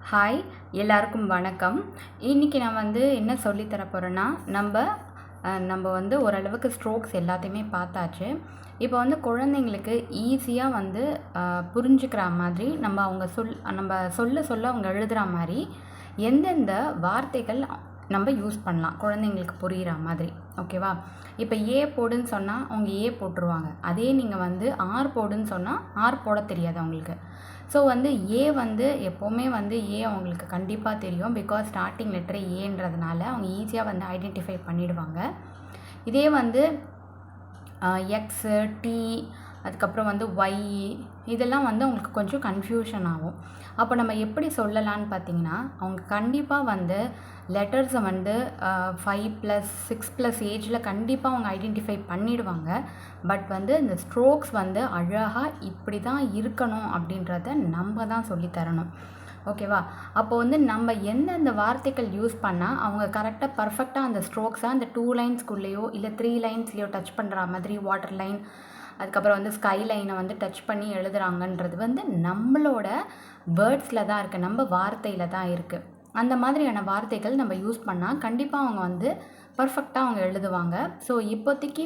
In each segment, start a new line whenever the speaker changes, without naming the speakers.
Hi, எல்லாருக்கும் வணக்கம். இன்றைக்கி நான் என்ன சொல்லி தர போகிறேன்னா, நம்ம ஓரளவுக்கு ஸ்ட்ரோக்ஸ் எல்லாத்தையுமே பார்த்தாச்சு. இப்போ குழந்தைங்களுக்கு ஈஸியாக புரிஞ்சுக்கிற மாதிரி நம்ம சொல்ல சொல்ல அவங்க எழுதுகிற மாதிரி எந்தெந்த வார்த்தைகள் நம்ம யூஸ் பண்ணலாம் குழந்தைங்களுக்கு புரிகிற மாதிரி. ஓகேவா? இப்போ ஏ போடுன்னு சொன்னால் அவங்க ஏ போட்டுருவாங்க. அதே நீங்கள் ஆர் போடுன்னு சொன்னால் ஆர் போட தெரியாது அவங்களுக்கு. ஸோ ஏ எப்போவுமே ஏ அவங்களுக்கு கண்டிப்பாக தெரியும். பிகாஸ் ஸ்டார்டிங் லெட்டர் ஏன்றதுனால அவங்க ஈஸியாக ஐடென்டிஃபை பண்ணிடுவாங்க. இதே எக்ஸு, டி, அதுக்கப்புறம் ஒய், இதெல்லாம் அவங்களுக்கு கொஞ்சம் கன்ஃபியூஷன் ஆகும். அப்போ நம்ம எப்படி சொல்லலான்னு பார்த்தீங்கன்னா, அவங்க கண்டிப்பாக லெட்டர்ஸை 5+, 6+ ஏஜில் கண்டிப்பாக அவங்க ஐடென்டிஃபை பண்ணிடுவாங்க. பட் இந்த ஸ்ட்ரோக்ஸ் அழகாக இப்படி தான் இருக்கணும் அப்படின்றத நம்ம தான் சொல்லித்தரணும். ஓகேவா? அப்போ நம்ம எந்தெந்த வார்த்தைகள் யூஸ் பண்ணால் அவங்க கரெக்டாக பர்ஃபெக்டாக அந்த ஸ்ட்ரோக்ஸை அந்த 2 லைன்ஸ்குள்ளேயோ இல்லை 3 லைன்ஸ்லேயோ டச் பண்ணுற மாதிரி வாட்டர் லைன், அதுக்கப்புறம் ஸ்கை லைனை டச் பண்ணி எழுதுகிறாங்கன்றது நம்மளோட வேர்ட்ஸில் தான் இருக்குது, நம்ம வார்த்தையில் தான் இருக்குது. அந்த மாதிரியான வார்த்தைகள் நம்ம யூஸ் பண்ணால் கண்டிப்பாக அவங்க பர்ஃபெக்டாக அவங்க எழுதுவாங்க. ஸோ இப்போதைக்கு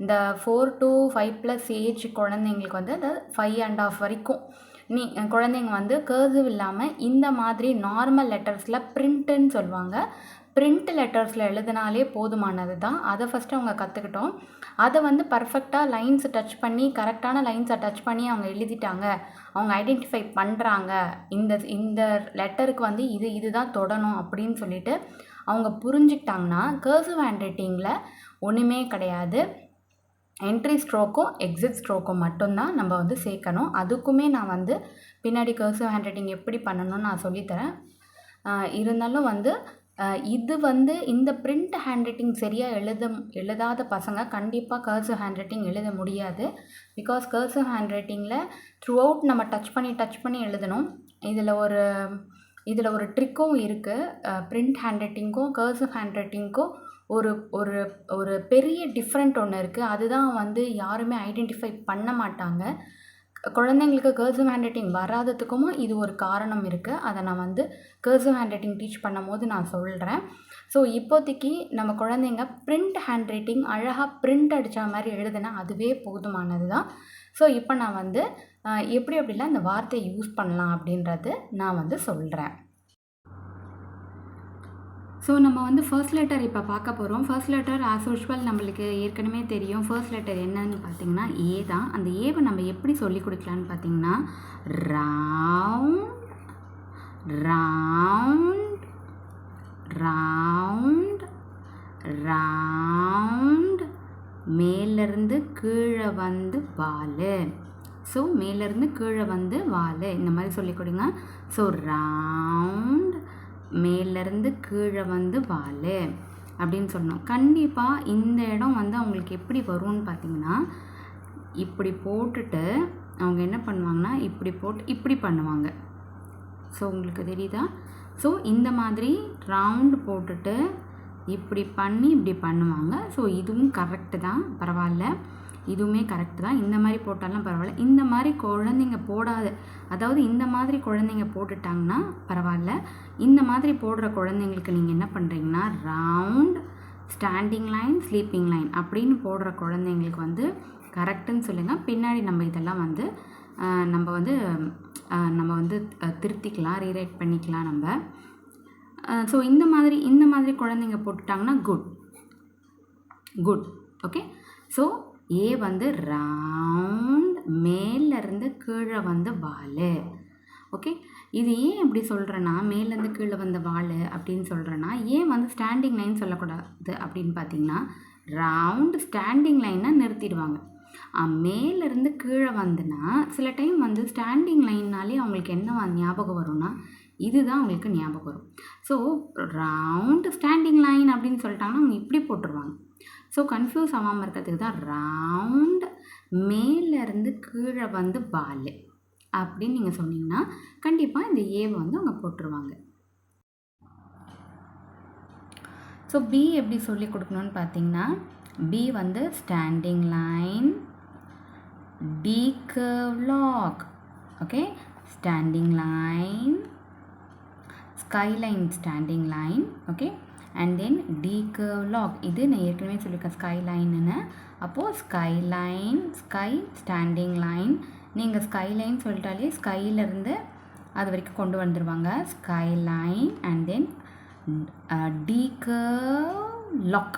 இந்த 4 to 5+ ஏஜ் குழந்தைங்களுக்கு அந்த 5.5 வரைக்கும் குழந்தைங்க கர்சிவ் இல்லாமல் இந்த மாதிரி நார்மல் லெட்டர்ஸில் பிரிண்ட்டுன்னு சொல்லுவாங்க. பிரிண்ட் லெட்டர்ஸில் எழுதினாலே போதுமானது தான். அதை ஃபஸ்ட்டு அவங்க கற்றுக்கிட்டோம். அதை பர்ஃபெக்டாக லைன்ஸ் டச் பண்ணி கரெக்டான லைன்ஸை டச் பண்ணி அவங்க எழுதிட்டாங்க, அவங்க ஐடென்டிஃபை பண்ணுறாங்க, இந்த லெட்டருக்கு இதுதான் தொடணும் அப்படின்னு சொல்லிட்டு அவங்க புரிஞ்சுக்கிட்டாங்கன்னா கர்சிவ் ஹேண்ட் ரைட்டிங்கில் ஒன்றுமே கிடையாது. என்ட்ரி ஸ்ட்ரோக்கும் எக்ஸிட் ஸ்ட்ரோக்கும் மட்டும்தான் நம்ம சேர்க்கணும். அதுக்குமே நான் பின்னாடி கர்சிவ் ஹேண்ட் ரைட்டிங் எப்படி பண்ணணும்னு நான் சொல்லித்தரேன். இருந்தாலும் இது இந்த பிரிண்ட் ஹேண்ட் ரைட்டிங் சரியாக எழுதாத பசங்க கண்டிப்பாக கர்சிவ் ஹேண்ட் ரைட்டிங் எழுத முடியாது. பிகாஸ் கர்சிவ் ஹேண்ட் ரைட்டிங்கில் த்ரூ அவுட் நம்ம டச் பண்ணி எழுதணும். இதில் ஒரு ட்ரிக்கும் இருக்குது. பிரிண்ட் ஹேண்ட் ரைட்டிங்க்கும் கர்சிவ் ஹேண்ட் ரைட்டிங்க்கும் ஒரு ஒரு ஒரு பெரிய டிஃப்ரெண்ட் ஒன்று இருக்குது. அதுதான் யாருமே ஐடென்டிஃபை பண்ண மாட்டாங்க. குழந்தைங்களுக்கு கர்சிவ் ஹேண்ட் ரைட்டிங் வராததுக்கும் இது ஒரு காரணம் இருக்குது. அதை நான் கர்சிவ் ஹேண்ட் ரைட்டிங் டீச் பண்ணும்போது நான் சொல்கிறேன். ஸோ இப்போதைக்கு நம்ம குழந்தைங்க பிரிண்ட் ஹேண்ட் ரைட்டிங் அழகாக பிரிண்ட் அடித்த மாதிரி எழுதுனா அதுவே போதுமானது தான். ஸோ இப்போ நான் எப்படிலாம் இந்த வார்த்தையை யூஸ் பண்ணலாம் அப்படின்றது நான் சொல்கிறேன். ஸோ நம்ம ஃபர்ஸ்ட் லெட்டர் இப்போ பார்க்க போகிறோம். ஃபர்ஸ்ட் லெட்டர் ஆஸ் யூஷுவல் நம்மளுக்கு ஏற்கனவே தெரியும். ஃபர்ஸ்ட் லெட்டர் என்னன்னு பார்த்தீங்கன்னா ஏ தான். அந்த ஏவை நம்ம எப்படி சொல்லி கொடுக்கலான்னு பார்த்தீங்கன்னா ரவுண்ட் ரவுண்ட் ரவுண்ட் ரவுண்ட், மேலேருந்து கீழே வால். ஸோ மேலேருந்து கீழே வால், இந்த மாதிரி சொல்லி கொடுங்க. ஸோ ரவுண்ட், மேலேருந்து கீழே வால் அப்படின்னு சொன்னோம். கண்டிப்பாக இந்த இடம் அவங்களுக்கு எப்படி வரும்னு பார்த்தீங்கன்னா, இப்படி போட்டுட்டு அவங்க என்ன பண்ணுவாங்கன்னா இப்படி போட்டு இப்படி பண்ணுவாங்க. ஸோ உங்களுக்கு தெரியுதா? ஸோ இந்த மாதிரி ரவுண்டு போட்டுட்டு இப்படி பண்ணி இப்படி பண்ணுவாங்க. ஸோ இதுவும் கரெக்டு தான், பரவாயில்ல. இதுவுமே கரெக்டு தான். இந்த மாதிரி போட்டாலும் பரவாயில்ல. இந்த மாதிரி குழந்தைங்க அதாவது இந்த மாதிரி குழந்தைங்க போட்டுட்டாங்கன்னா பரவாயில்ல. இந்த மாதிரி போடுற குழந்தைங்களுக்கு நீங்கள் என்ன பண்ணுறீங்கன்னா round, standing line, sleeping line அப்படின்னு போடுற குழந்தைங்களுக்கு கரெக்டுன்னு சொல்லுங்கள். பின்னாடி நம்ம இதெல்லாம் நம்ம திருத்திக்கலாம், ரீரைட் பண்ணிக்கலாம் நம்ம. ஸோ இந்த மாதிரி குழந்தைங்க போட்டுட்டாங்கன்னா குட். ஓகே. ஸோ ஏ ரவுண்ட், மேலேருந்து கீழே வால். ஓகே. இது ஏன் எப்படி சொல்கிறேன்னா மேலேருந்து கீழே வால் அப்படின்னு சொல்கிறேன்னா, ஏன் ஸ்டாண்டிங் லைன் சொல்லக்கூடாது அப்படின்னு பார்த்தீங்கன்னா, ரவுண்ட் ஸ்டாண்டிங் லைனாக நிறுத்திடுவாங்க. மேலேருந்து கீழே சில டைம் ஸ்டாண்டிங் லைன்னாலே அவங்களுக்கு என்ன ஞாபகம் வரும்னா இதுதான் அவங்களுக்கு ஞாபகம் வரும். ஸோ ரவுண்ட் ஸ்டாண்டிங் லைன் அப்படின்னு சொல்லிட்டாங்கன்னா அவங்க இப்படி போட்டுருவாங்க. ஸோ கன்ஃபியூஸ் ஆகாமல் இருக்கிறதுக்கு தான் ரவுண்ட், மேலேருந்து கீழே வால் அப்படின்னு நீங்கள் சொன்னீங்கன்னா கண்டிப்பாக இந்த ஏவை அவங்க போட்டுருவாங்க. ஸோ பி எப்படி சொல்லி கொடுக்கணும்னு பார்த்தீங்கன்னா, B standing line, D curve lock. Okay. Standing line, skyline standing line. Okay, and then D curve log. இது நான் ஏற்கனவே சொல்லியிருக்கேன் ஸ்கைலைன்னு. அப்போது ஸ்கைலைன், ஸ்கை ஸ்டாண்டிங் லைன். நீங்கள் ஸ்கைலைன் சொல்லிட்டாலே ஸ்கையிலேருந்து அது வரைக்கும் கொண்டு வந்துடுவாங்க. Skyline and then D curve lock.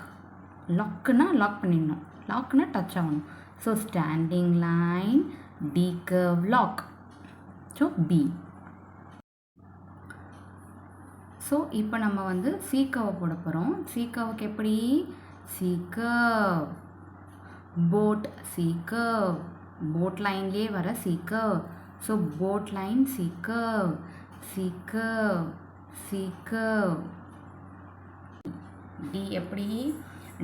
லாக்குன்னா லாக் பண்ணிடணும், லாக்னா டச் ஆகணும். So standing line, D curve lock. So B. So இப்போ நம்ம வந்து C curve போட போகிறோம். C curveக்கு எப்படி? C curve, boat C curve, boat லைன்லேயே வர C curve. So boat line C curve, C curve, C curve. D எப்படி?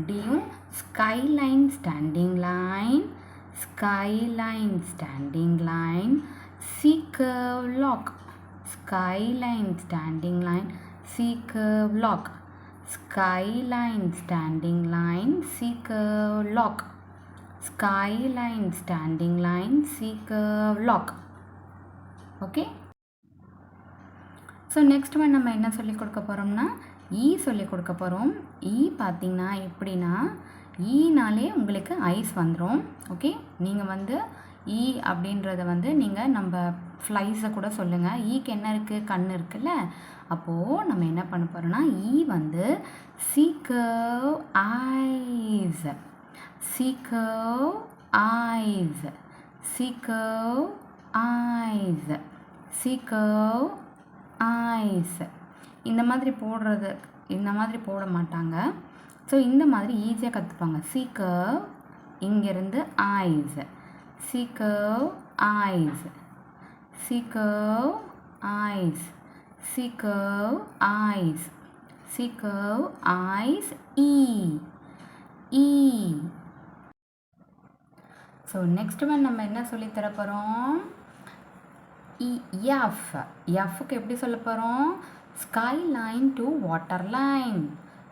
Dயும் skyline standing line, skyline standing line, C curve lock, skyline standing line, C curve lock, skyline standing line, C curve lock, skyline standing line, C curve lock. Okay. So next one நம்ம என்ன சொல்லி கொடுக்க போகிறோம்னா சொல்லி கொடுக்க போகிறோம். பார்த்திங்கன்னா எப்படின்னா ஈனாலே உங்களுக்கு ஐஸ் வந்துடும். ஓகே, நீங்கள் வந்து அப்படின்றத வந்து நீங்கள் நம்ம ஃப்ளைஸை கூட சொல்லுங்கள். ஈக்கு என்ன இருக்குது? கண் இருக்குல்ல. அப்போது நம்ம என்ன பண்ண போகிறோம்னா வந்து C curve eyes, C curve eyes, C curve eyes, C curve eyes. இந்த மாதிரி போடுறது, இந்த மாதிரி போட மாட்டாங்க. ஸோ இந்த மாதிரி ஈஸியாக கற்றுப்பாங்க. C curve, இங்கேருந்து eyes, C curve eyes, C curve eyes, C curve eyes, C curve eyes, E. So next one நம்ம என்ன சொல்லி தர போகிறோம்? Fக்கு எப்படி சொல்ல போகிறோம்? skyline to waterline.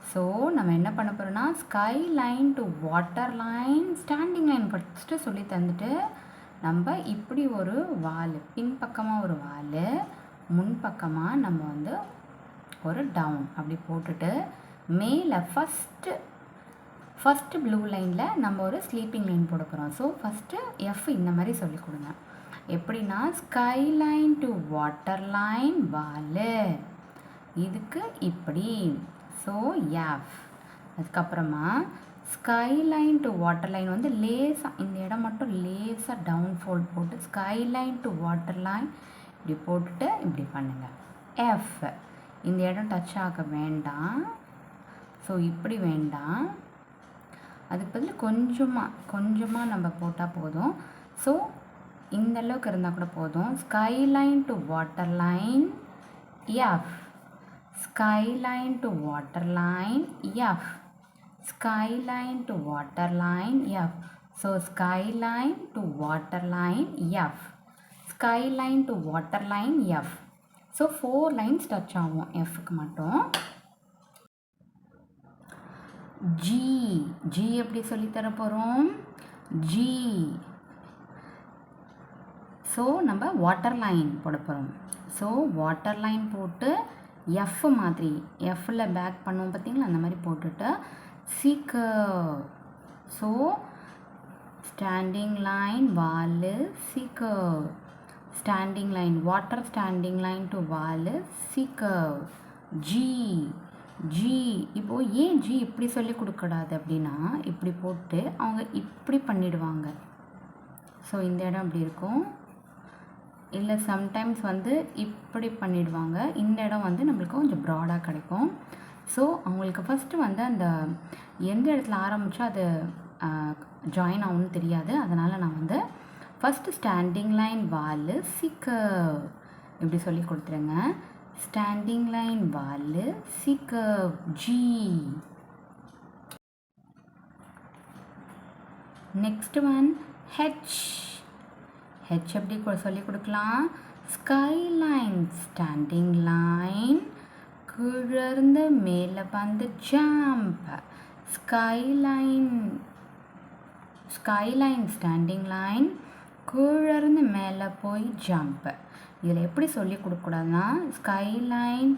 ஸோ நம்ம என்ன பண்ண போகிறோம்னா skyline to waterline standing line first சொல்லி தந்துட்டு நம்ம இப்படி ஒரு வால், பின்பக்கமாக ஒரு வால், முன்பக்கமாக நம்ம வந்து ஒரு டவுன் அப்படி போட்டுட்டு மேலே ஃபஸ்ட்டு ப்ளூ லைனில் நம்ம ஒரு ஸ்லீப்பிங் லைன் போட போகிறோம். ஸோ ஃபஸ்ட்டு F இந்த மாதிரி சொல்லி கொடுங்க. எப்படின்னா ஸ்கைலைன் டு வாட்டர் லைன் வால், இதுக்கு இப்படி. So F. அதுக்கப்புறமா ஸ்கைலைன் டு வாட்டர் லைன் வந்து லேசாக இந்த இடம் மட்டும் லேசாக டவுன் ஃபோல்ட் போட்டு ஸ்கைலைன் டு வாட்டர் லைன் இப்படி போட்டுட்டு இப்படி பண்ணுங்கள். F. இந்த இடம் டச் ஆக வேண்டாம். ஸோ இப்படி வேண்டாம், அதுக்கு பதில் கொஞ்சமாக நம்ம போட்டால் போதும். ஸோ இந்த அளவுக்கு இருந்தால் கூட போதும். Skyline to water line F, skyline to water line F, skyline to water line F. So skyline to water line F, skyline to water line F. So 4 lines touch ஆகும் Fக்கு மட்டும். G எப்படி சொல்லித்தர போகிறோம்? G. ஸோ நம்ம water line போட போகிறோம். So water line போட்டு F மாதிரி Fல பேக் பண்ணுவோம் பார்த்தீங்களா, அந்த மாதிரி போட்டுட்டு C curve. So standing line wall, C curve, standing line water, standing line to wall, C curve. G. இப்போது ஏன் G இப்படி சொல்லி கொடுக்கூடாது அப்படின்னா இப்படி போட்டு அவங்க இப்படி பண்ணிடுவாங்க. ஸோ இந்த இடம் இப்படி இருக்கும், இல்லை சம்டைம்ஸ் வந்து இப்படி பண்ணிடுவாங்க. இந்த இடம் வந்து நம்மளுக்கு கொஞ்சம் ப்ராடாக கிடைக்கும். ஸோ அவங்களுக்கு ஃபஸ்ட்டு வந்து அந்த எந்த இடத்துல ஆரம்பித்தா அது ஜாயின் ஆகும்னு தெரியாது. அதனால் நான் வந்து ஃபஸ்ட்டு ஸ்டாண்டிங் லைன் வால், C curve இப்படி சொல்லி கொடுத்துருங்க. ஸ்டாண்டிங் லைன் வால், C curve, G. Next one H எப்படி சொல்லி கொடுக்கலாம்? ஸ்கைலைன் ஸ்டாண்டிங் லைன், கீழிருந்து மேலே வந்து ஜம்ப். ஸ்கைலைன் ஸ்டாண்டிங் லைன், கீழிருந்து மேலே போய் ஜம்ப். இதில் எப்படி சொல்லி கொடுக்கூடாதுன்னா skyline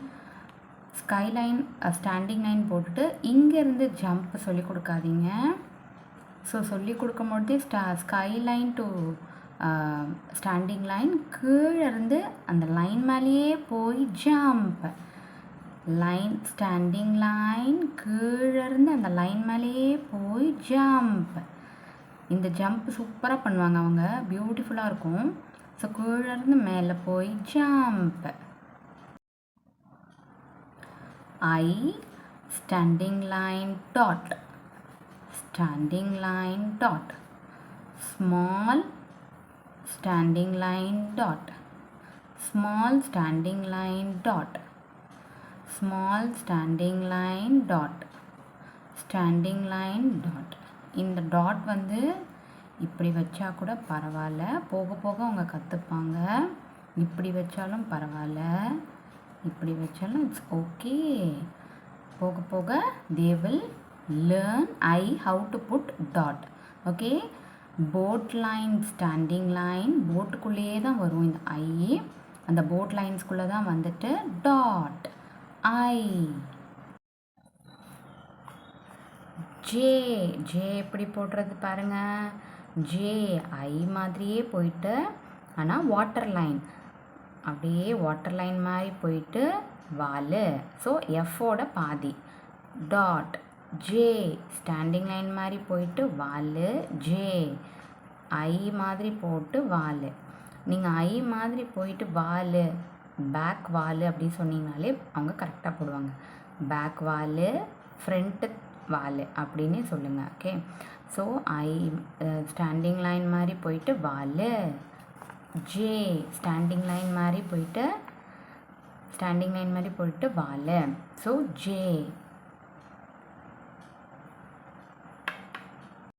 sky line standing line போட்டுட்டு இங்கேருந்து ஜம்ப் சொல்லி கொடுக்காதீங்க. ஸோ சொல்லி கொடுக்கும்போது sky line to standing line கீழே இருந்து அந்த லைன் மேலேயே போய் ஜம்ப். லைன் ஸ்டாண்டிங் லைன் கீழே இருந்து அந்த லைன் மேலேயே போய் ஜம்ப். இந்த ஜம்ப் சூப்பராக பண்ணுவாங்க அவங்க, பியூட்டிஃபுல்லாக இருக்கும். ஸோ கீழே இருந்து மேலே போய் jump. I standing line dot, standing line dot, small standing line dot, small standing line dot, small standing line dot, standing line dot. இந்த டாட் வந்து இப்படி வச்சா கூட பரவாயில்ல, போக போக அவங்க கற்றுப்பாங்க. இப்படி வச்சாலும் பரவாயில்ல, இப்படி வச்சாலும் இட்ஸ் ஓகே. போக போக they will learn how to put dot. Okay, boat line standing line போட்டுக்குள்ளேயே தான் வரும் இந்த ஐ. அந்த போட் லைன்ஸ்குள்ளே தான் வந்துட்டு டாட் ஐ. ஜே, ஜே எப்படி போடுறது பாருங்கள். ஜே ஐ மாதிரியே போயிட்டு ஆனால் வாட்டர் லைன், அப்படியே வாட்டர் லைன் மாதிரி போயிட்டு வால். ஸோ எஃபோட பாதி டாட். ஜே ஸ்டாண்டிங் லைன் மாதிரி போயிட்டு வால். ஜே ஐ மாதிரி போட்டு வால். நீங்கள் ஐ மாதிரி போயிட்டு வால், பேக் வால் அப்படி சொன்னீங்கனாலே அவங்க கரெக்டாக போடுவாங்க. பேக் வால், ஃப்ரண்ட்டு வால் அப்படின்னு சொல்லுங்கள். Okay, so I standing line மாதிரி போயிட்டு வால். ஜே ஸ்டாண்டிங் லைன் மாதிரி போயிட்டு வால். So J